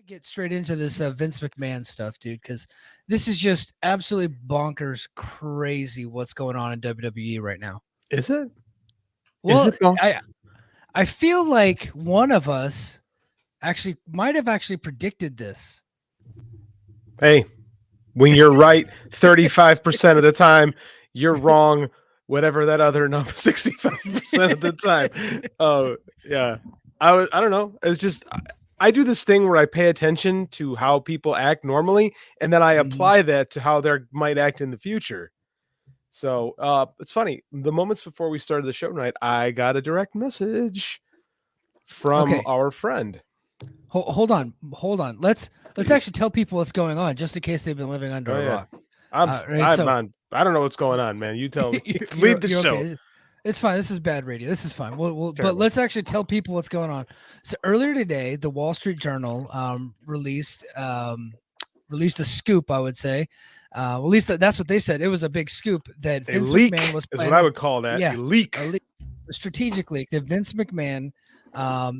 Get straight into this Vince McMahon stuff, dude, because this is just absolutely bonkers, crazy what's going on in WWE right now. Is it? Is Well, it though? I feel like one of us actually might have actually predicted this. Hey, when you're right 35% of the time, you're wrong whatever that other number 65% of the time. Oh, yeah. I don't know. It's just I do this thing where I pay attention to how people act normally and then I Mhm. apply that to how they might act in the future. So, it's funny. The moments before we started the show tonight, I got a direct message from Okay, our friend. hold on. Let's Please. actually tell people what's going on, just in case they've been living under Oh a yeah. rock. I'm Right. I'm So on. I don't know what's going on, man. You tell me. you're Lead the you're show. okay. It's fine. This is bad radio. This is fine. But Terrible. let's actually tell people what's going on. So earlier today, the Wall Street Journal released a scoop. I would say, at least that's what they said. It was a big scoop that A Vince McMahon leak was is what I planning. would call that. A Yeah, a leak. leak, a strategic leak that Vince McMahon,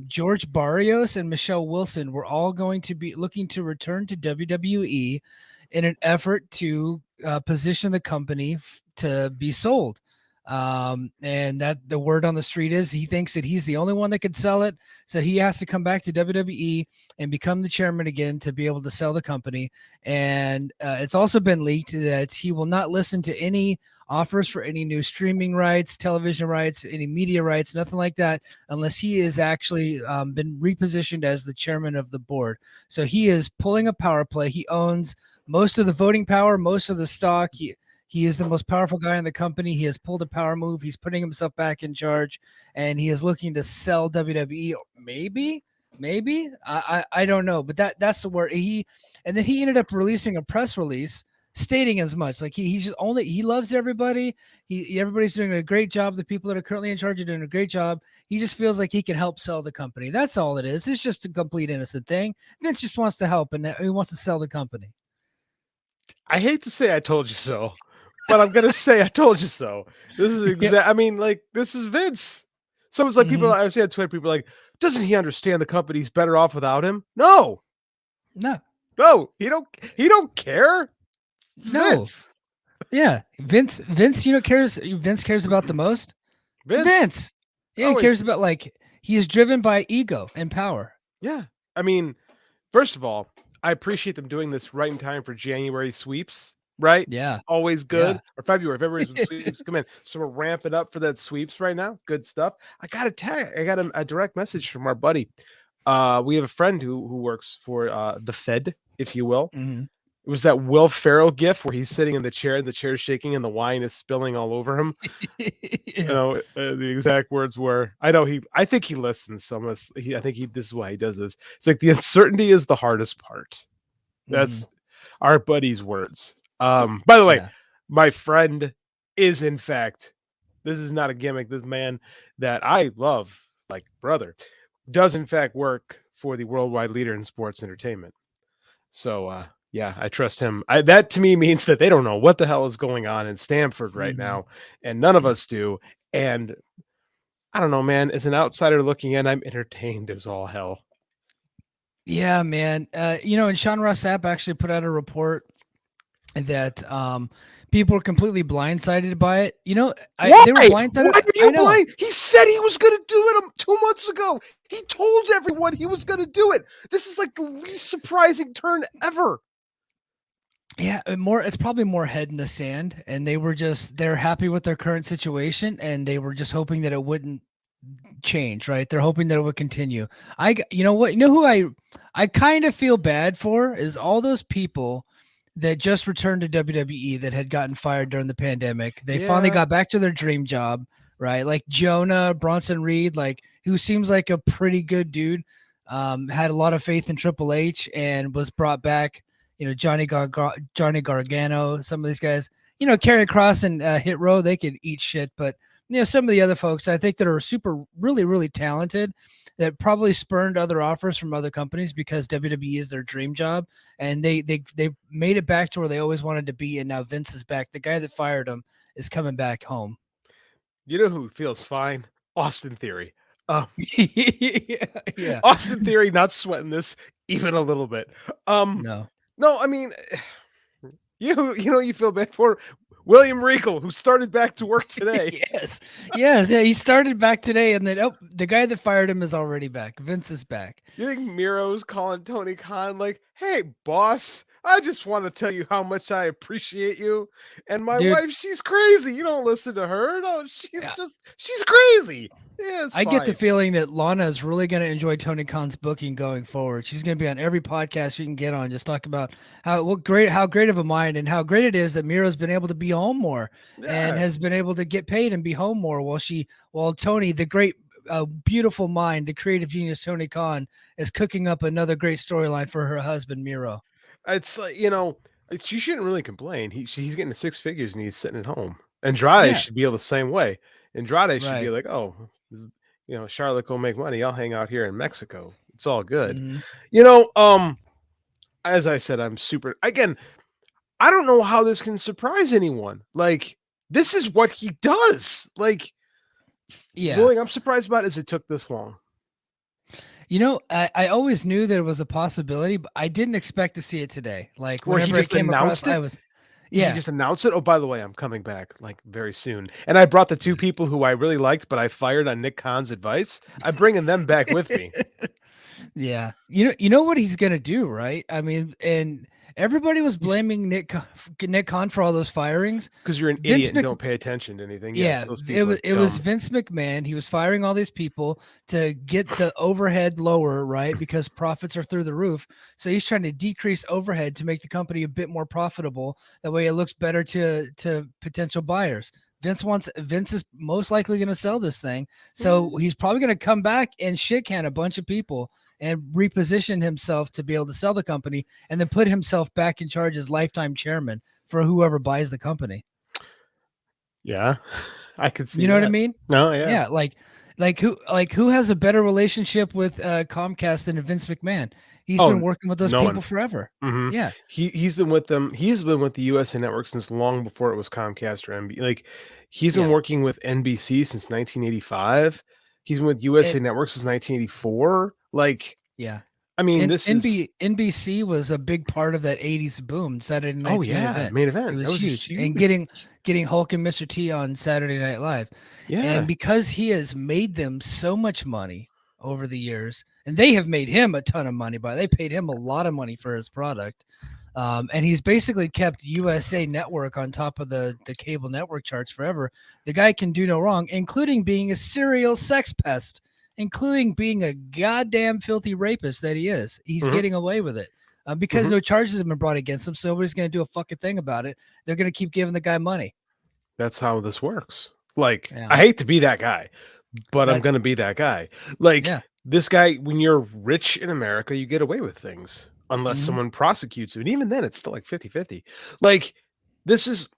George Barrios, and Michelle Wilson were all going to be looking to return to WWE in an effort to position the company to be sold. And that the word on the street is he thinks that he's the only one that could sell it. So he has to come back to WWE and become the chairman again to be able to sell the company. And it's also been leaked that he will not listen to any offers for any new streaming rights, television rights, any media rights, nothing like that, unless he is actually been repositioned as the chairman of the board. So he is pulling a power play. He owns most of the voting power, most of the stock. He is the most powerful guy in the company. He has pulled a power move. He's putting himself back in charge, and he is looking to sell WWE. Maybe I don't know, but that's the word and then he ended up releasing a press release stating as much. Like he's just only he loves everybody. Everybody's doing a great job. The people that are currently in charge are doing a great job. He just feels like he can help sell the company. That's all it is. It's just a complete innocent thing. Vince just wants to help and he wants to sell the company. I hate to say I told you so, but I'm gonna say I told you so. This is Yeah. exact. I mean, like this is Vince. So it's like people. Hmm. I see on Twitter. People are like, doesn't he understand the company's better off without him? No, No, no, he don't. He don't care. no. Vince. Yeah, Vince, cares. Vince cares about the most. Vince Vince, yeah, he always. cares about like he is driven by ego and power. Yeah. I mean, first of all, I appreciate them doing this right in time for January sweeps, right? Yeah, Always yeah. good. Or February. February's when sweeps come in. So we're ramping up for that sweeps right now. Good stuff. I got a direct message from our buddy. We have a friend who works for the Fed, if you will. Hmm. It was that Will Ferrell gif where he's sitting in the chair and the chair's shaking and the wine is spilling all over him. You Yeah. know, the exact words were, I think he listens. So I think this is why he does this. It's like the uncertainty is the hardest part. Hmm. That's our buddy's words. By the way, Yeah. my friend is in fact, this is not a gimmick. This man that I love, like brother, does in fact work for the worldwide leader in sports entertainment. So, yeah, I trust him. That to me means that they don't know what the hell is going on in Stanford right Hmm. now, and none of us do. And I don't know, man. As an outsider looking in, I'm entertained as all hell. Yeah, man. And Sean Ross Sapp actually put out a report that people were completely blindsided by it. Why? They were Why blindsided. are I you know. blind? He said he was going to do it 2 months ago. He told everyone he was going to do it. This is like the least surprising turn ever. Yeah, it's probably more head in the sand, and they're happy with their current situation, and they were just hoping that it wouldn't change, right? They're hoping that it would continue. You know what? You know who I kind of feel bad for is all those people that just returned to WWE that had gotten fired during the pandemic. They finally Yeah. got back to their dream job, right? Like Jonah Bronson Reed, like who seems like a pretty good dude. Had a lot of faith in Triple H and was brought back. Johnny Gargano, some of these guys. Karrion Kross and Hit Row, they could eat shit, but some of the other folks I think that are super, really, really talented that probably spurned other offers from other companies because WWE is their dream job, and they made it back to where they always wanted to be, and now Vince is back. The guy that fired him is coming back home. You know who feels fine? Austin Theory. Um, Yeah. Austin Theory not sweating this even a little bit. No, No. I mean, you feel bad for William Regal, who started back to work today. Yes. Yes. Yeah. He started back today, and then the guy that fired him is already back. Vince is back. You think Miro's calling Tony Khan like, "Hey, boss, I just want to tell you how much I appreciate you." And my Dude, wife, she's crazy. You don't listen to her. No, yeah, she's crazy. Yeah, it's I get the fine. feeling that Lana is really going to enjoy Tony Khan's booking going forward. She's going to be on every podcast she can get on, just talk about how great of a mind and how great it is that Miro's been able to be home more and Yeah. has been able to get paid and be home more while Tony, the great beautiful mind, the creative genius Tony Khan, is cooking up another great storyline for her husband Miro. It's like, she shouldn't really complain. He's getting to six figures and he's sitting at home. Andrade Yeah, should be the same way. Andrade should be right. like, "Oh, Charlotte go make money. I'll hang out here in Mexico. It's all good." Hmm. You know, as I said, I'm super again, I don't know how this can surprise anyone. Like, this is what he does. Like, the Yeah. only thing I'm surprised about is it took this long. I always knew there was a possibility, but I didn't expect to see it today. Like Where he whenever it just came across, announced I it. was, He yeah. just announced it. "Oh, by the way, I'm coming back like very soon." And I brought the two people who I really liked, but I fired on Nick Khan's advice. I'm bringing them back with me Yeah. You know what he's gonna do, right? I mean, and everybody was blaming Nick Khan for all those firings. because you're an Vince idiot and Mc, don't pay attention to anything. Yes, yeah, those it people was are it was dumb. Vince McMahon. He was firing all these people to get the overhead lower, right? Because profits are through the roof. So he's trying to decrease overhead to make the company a bit more profitable. That way, it looks better to potential buyers. Vince is most likely going to sell this thing, so he's probably going to come back and shit can a bunch of people and reposition himself to be able to sell the company, and then put himself back in charge as lifetime chairman for whoever buys the company. Yeah, I could see You know what I that. mean? No, yeah. Yeah, like who has a better relationship with Comcast than Vince McMahon? He's been Oh, working with those no people one. forever. Mhm. Yeah, He's been with them. He's been with the USA Network since long before it was Comcast or NBC. Like, he's been yeah, working with NBC since 1985. He's been with and, USA Network since 1984. Like, yeah. I mean, And this is NBC was a big part of that '80s boom. Saturday oh Night's main yeah, event. main It event. That was was a huge, and huge getting Hulk and Mr. T on Saturday Night Live, and yeah. because he has made them so much money over the years, and they have made him a ton of money. They paid him a lot of money for his product. And he's basically kept USA Network on top of the cable network charts forever. The guy can do no wrong, including being a serial sex pest, including being a goddamn filthy rapist that he is. He's Mhm, getting away with it because mhm. no charges have been brought against him. So nobody's going to do a fucking thing about it. They're going to keep giving the guy money. That's how this works. Like, Yeah. I hate to be that guy, but I'm That, gonna be that guy. Like, yeah. this guy, when you're rich in America, you get away with things unless Hmm. someone prosecutes you. And even then, it's still like 50-50. Like, this is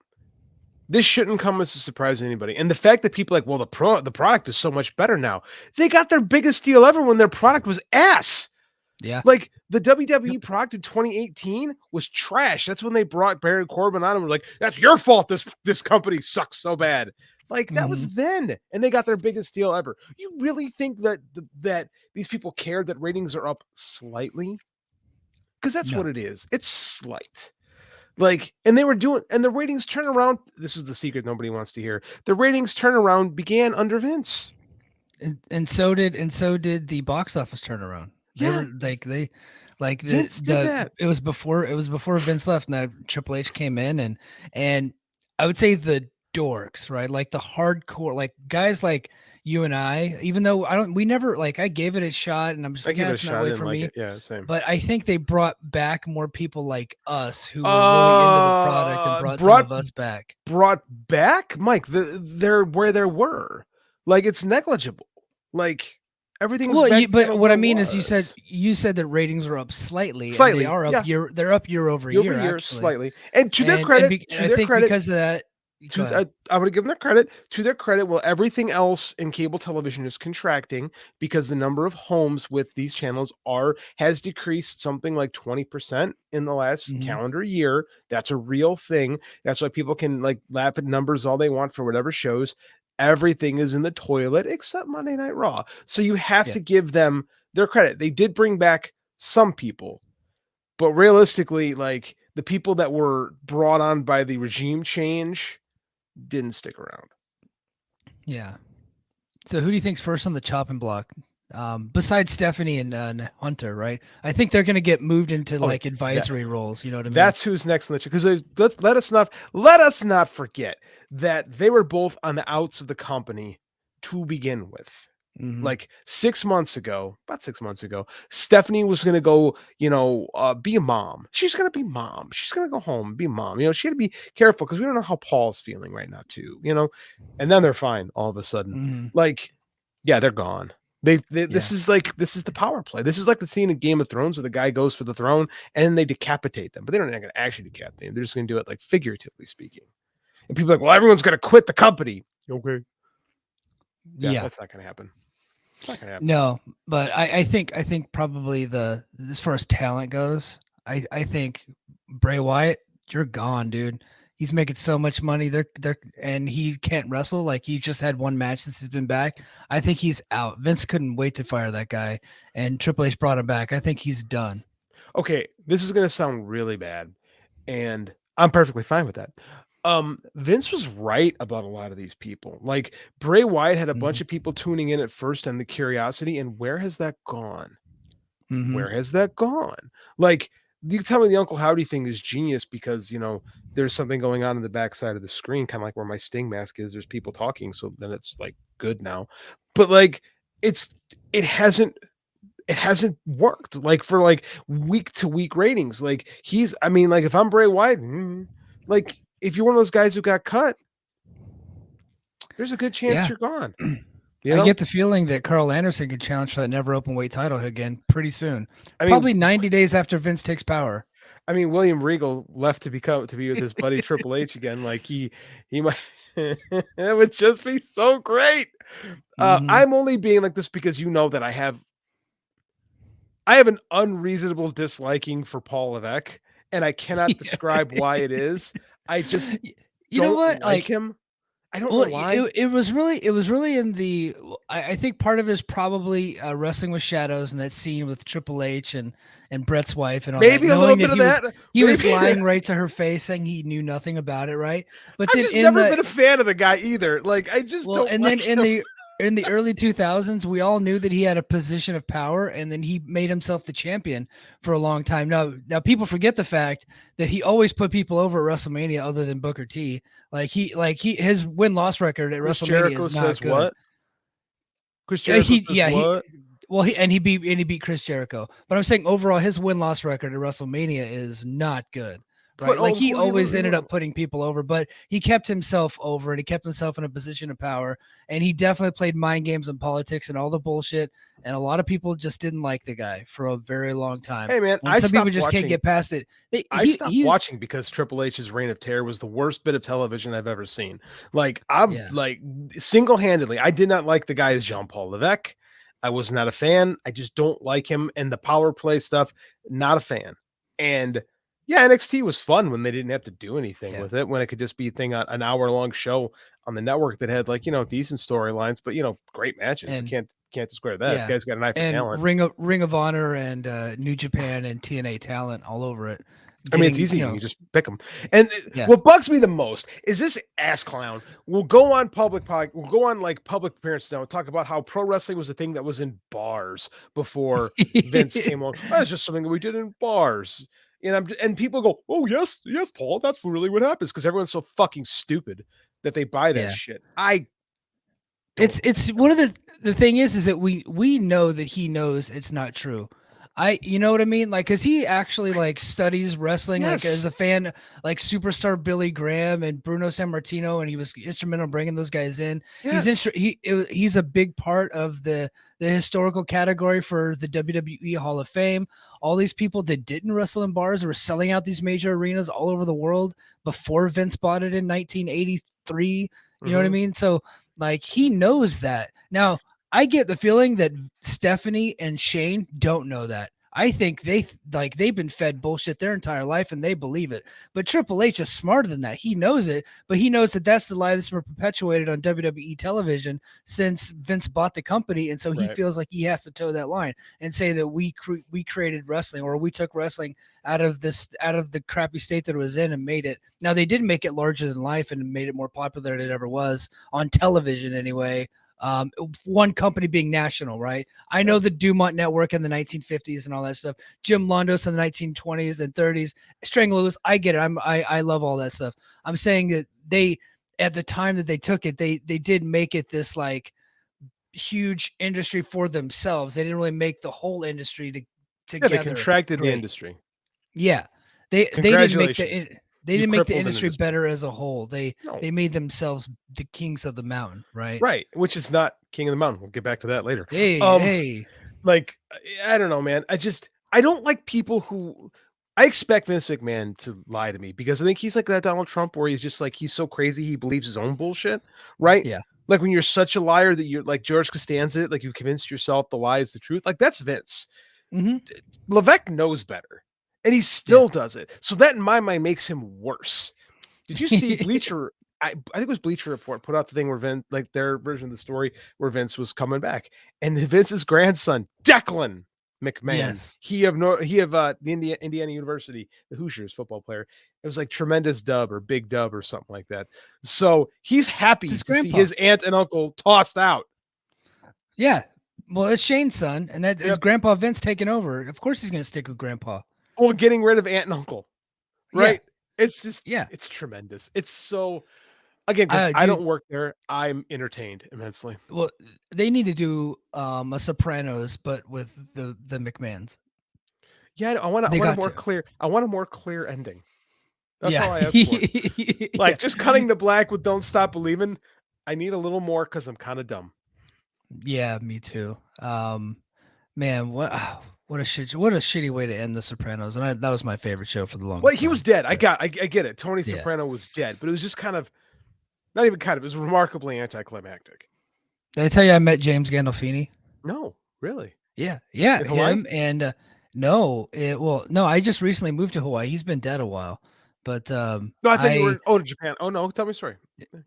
this shouldn't come as a surprise to anybody. And the fact that people are like, well, the product is so much better now. They got their biggest deal ever when their product was ass. Yeah. Like, the WWE Yep. product in 2018 was trash. That's when they brought Baron Corbin on and were like, "That's your fault. This company sucks so bad." Like, that Hmm. was then, and they got their biggest deal ever. You really think that that these people care that ratings are up slightly? Because that's what No. it is. It's slight. Like, and they were doing, and the ratings turnaround. This is the secret nobody wants to hear. The ratings turnaround began under Vince. And so did the box office turnaround. They Yeah, were like Vince did that. it was before Vince left. Now Triple H came in, and I would say the dorks, right? Like the hardcore, like guys like you and I, even though we never, like, I gave it a shot and I'm just I like, gave yeah, it a it's not shot. I way didn't for like me. it. Yeah, same. But I think they brought back more people like us who were really into the product and brought some Brought of us back. brought back, Mike. They're where they were. Like, it's negligible. Like, everything was Well, back to kind but of what where I it mean is was. you said that ratings are up slightly, and Slightly, yeah, they're up year over year over year year, actually. slightly. And And I think because of that, go ahead. I'm going to give them their credit. To their credit, well, everything else in cable television is contracting because the number of homes with these channels has decreased something like 20% in the last Mhm. calendar year. That's a real thing. That's why people can like laugh at numbers all they want for whatever shows. Everything is in the toilet except Monday Night Raw. So you have Yeah. to give them their credit. They did bring back some people, but realistically, like the people that were brought on by the regime change didn't stick around. Yeah. So who do you think's first on the chopping block? Besides Stephanie and Hunter, right? I think they're going to get moved into Oh, like advisory roles. You know what I mean? that's who's next on the because let us not forget that they were both on the outs of the company to begin with. Mhm. Like about 6 months ago, Stephanie was gonna go, be a mom. She's gonna be mom. She's gonna go home and be mom. She had to be careful because we don't know how Paul's feeling right now, too. And then they're fine all of a sudden. Mhm. Like, yeah, they're gone. They Yeah. this is the power play. This is like the scene in Game of Thrones where the guy goes for the throne and then they decapitate them, but they're not gonna actually decapitate them. They're just gonna do it like figuratively speaking. And people are like, well, everyone's gonna quit the company. Okay. Yeah, that's not gonna happen. It's not gonna happen. No, but I think probably as far as talent goes, I think Bray Wyatt, you're gone, dude. He's making so much money. And he can't wrestle. Like he just had one match since he's been back. I think he's out. Vince couldn't wait to fire that guy, and Triple H brought him back. I think he's done. Okay, this is gonna sound really bad, and I'm perfectly fine with that. Vince was right about a lot of these people. Like Bray Wyatt had a bunch of people tuning in at first on the curiosity, and where has that gone? Mm-hmm. Where has that gone? Like, you tell me the Uncle Howdy thing is genius because there's something going on in the backside of the screen, kind of like where my Sting mask is. There's people talking, so then it's like good now. But like, it hasn't worked like for like week to week ratings. Like like if I'm Bray Wyatt, like if you're one of those guys who got cut, there's a good chance you're gone. I get the feeling that Carl Anderson could challenge for that never open weight title again pretty soon. Probably 90 days after Vince takes power. I mean, William Regal left to be with his buddy Triple H again. Like he might, it would just be so great. I'm only being like this because that I have an unreasonable disliking for Paul Levesque, and I cannot describe why it is. I just don't like him. I don't know why. It was really in the. I think part of it is probably Wrestling with Shadows and that scene with Triple H and Brett's wife and all maybe that. A little bit of that. He was lying right to her face, saying he knew nothing about it, right? But I've just never been a fan of the guy either. Like I just don't. And then in the early 2000s, we all knew that he had a position of power, and then he made himself the champion for a long time. Now people forget the fact that he always put people over at WrestleMania, other than Booker T. His win-loss record at WrestleMania Jericho is not says good. What? Chris Jericho says what? He beat Chris Jericho. But I'm saying overall, his win-loss record at WrestleMania is not good. Right. Like he always ended up putting people over, but he kept himself over and he kept himself in a position of power. And he definitely played mind games and politics and all the bullshit. And a lot of people just didn't like the guy for a very long time. Hey man, some people just can't get past it. I stopped watching because Triple H's reign of terror was the worst bit of television I've ever seen. Like like single-handedly, I did not like the guy as Jean-Paul Levesque. I was not a fan. I just don't like him. And the power play stuff, not a fan. And yeah, NXT was fun when they didn't have to do anything with it, when it could just be an hour-long show on the network that had decent storylines, but great matches. And, you can't square that. Yeah. The guy's got an eye for talent. Ring of Honor and New Japan and TNA talent all over it. It's easy. You just pick them. And what bugs me the most is this ass clown will go on public appearances now and talk about how pro wrestling was a thing that was in bars before Vince came along. It's just something that we did in bars. And people go, oh yes, Paul, that's really what happens, because everyone's so fucking stupid that they buy that shit. It's one of the thing is that we know that he knows it's not true. You know what I mean? Like, cause he actually studies wrestling, like as a fan, like superstar Billy Graham and Bruno Sammartino, and he was instrumental in bringing those guys in. Yes. He's a big part of the historical category for the WWE Hall of Fame. All these people that didn't wrestle in bars were selling out these major arenas all over the world before Vince bought it in 1983. You know what I mean? So he knows that. Now, I get the feeling that Stephanie and Shane don't know that. I think they've been fed bullshit their entire life and they believe it. But Triple H is smarter than that. He knows it, but he knows that that's the lie that's been perpetuated on WWE television since Vince bought the company, and so he Right. feels like he has to toe that line and say that we created wrestling, or we took wrestling out of the crappy state that it was in and made it. Now they did make it larger than life and made it more popular than it ever was on television anyway. One company being national, right? I know the Dumont Network in the 1950s and all that stuff. Jim Londos in the 1920s and 30s. Strangle Lewis, I get it. I love all that stuff. I'm saying that they, at the time that they took it, they did make it this like huge industry for themselves. They didn't really make the whole industry together. Yeah, they contracted the industry. Yeah, they didn't make they didn't make the industry better as a whole. They made themselves the kings of the mountain, right? Right, which is not king of the mountain. We'll get back to that later. Hey. Like, I don't know, man. I don't like people who, I expect Vince McMahon to lie to me because I think he's like that Donald Trump where he's just like, he's so crazy he believes his own bullshit, right? Yeah. Like when you're such a liar that you're like George Costanza, like you convinced yourself the lie is the truth. Like that's Vince. Levesque knows better. And he still does it. So that in my mind makes him worse. Did you see Bleacher? I think it was Bleacher Report put out the thing where Vince, like their version of the story where Vince was coming back, and Vince's grandson Declan McMahon, he of the Indiana University, the Hoosiers football player. It was like tremendous dub or big dub or something like that. So he's happy to see his aunt and uncle tossed out. Yeah, well, it's Shane's son, and that is Grandpa Vince taking over. Of course, he's going to stick with Grandpa. Well, getting rid of aunt and uncle, right? Yeah. It's just, it's tremendous. It's so, again, because I don't work there, I'm entertained immensely. Well, they need to do a Sopranos, but with the McMahons. Yeah, I want a more clear ending. That's all I ask for. Like just cutting to black with "Don't Stop Believing." I need a little more because I'm kind of dumb. Yeah, me too. Man, what a shitty way to end The Sopranos, and that was my favorite show for the longest. Well, he was dead. I get it. Tony Soprano was dead, but it was just kind of, not even kind of. It was remarkably anticlimactic. Did I tell you I met James Gandolfini? No, really. Yeah, him and no, I just recently moved to Hawaii. He's been dead a while, but no, I thought you were to Japan. Oh no, tell me a story.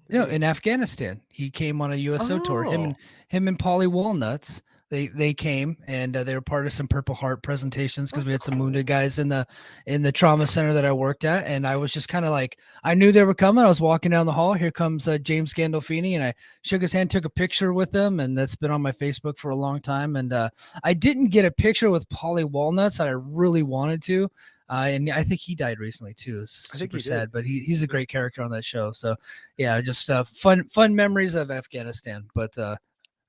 No, in Afghanistan, he came on a USO tour. Him and Paulie Walnuts. They came and they were part of some Purple Heart presentations because we had some wounded guys in the trauma center that I worked at, and I was just kind of like, I knew they were coming. I was walking down the hall. Here comes James Gandolfini, and I shook his hand, took a picture with him, and that's been on my Facebook for a long time. And I didn't get a picture with Paulie Walnuts that I really wanted to. And I think he died recently too. It's super sad, but he's a great character on that show. So yeah, just fun memories of Afghanistan. But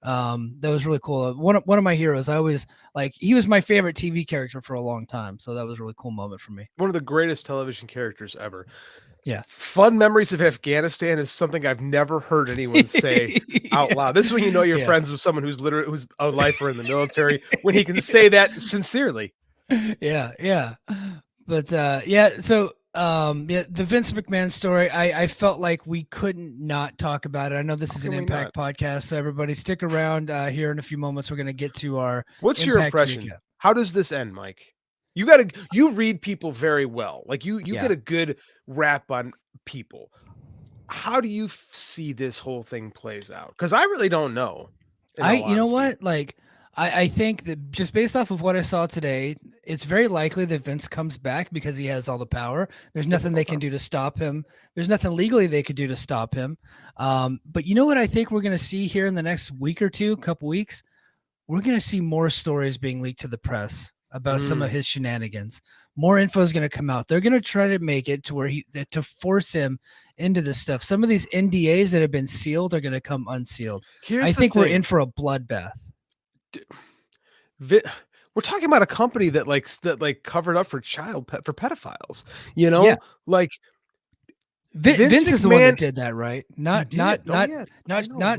that was really cool. One of my heroes. I always he was my favorite TV character for a long time. So that was a really cool moment for me. One of the greatest television characers ever. Yeah. Fun memories of Afghanistan is something I've never heard anyone say out loud. This is when you know you're friends with someone who's a lifer in the military, when he can say that sincerely. Yeah. But so the Vince McMahon story, I felt like we couldn't not talk about it. I know this is an Impact podcast, so everybody stick around. Here in a few moments, we're going to get to our What's Impact your impression? Recap. How does this end, Mike? You read people very well. Like you get a good rap on people. How do you see this whole thing plays out? Because I really don't know. You know what? I think that just based off of what I saw today, it's very likely that Vince comes back because he has all the power. There's nothing they can do to stop him. There's nothing legally they could do to stop him. But you know what I think we're going to see here in the next week or two, couple weeks? We're going to see more stories being leaked to the press about some of his shenanigans. More info is going to come out. They're going to try to make it to where to force him into this stuff. Some of these NDAs that have been sealed are going to come unsealed. I think we're in for a bloodbath. We're talking about a company that covered up for pedophiles, you know, Vince is the one that did that, right? Not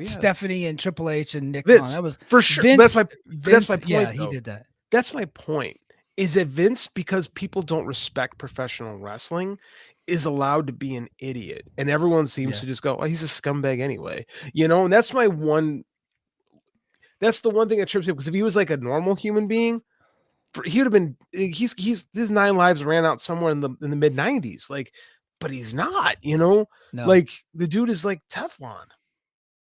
Stephanie and Triple H and Nick Khan. That was for sure. Vince, that's my point. Yeah, he did that. That's my point. Is that Vince, because people don't respect professional wrestling, is allowed to be an idiot, and everyone seems to just go, "Oh, he's a scumbag anyway," you know. And that's the one thing that trips me, because if he was like a normal human being, he would have been. He's his 9 lives ran out somewhere in the mid 90s. Like, but he's not. You know, No. like the dude is like Teflon.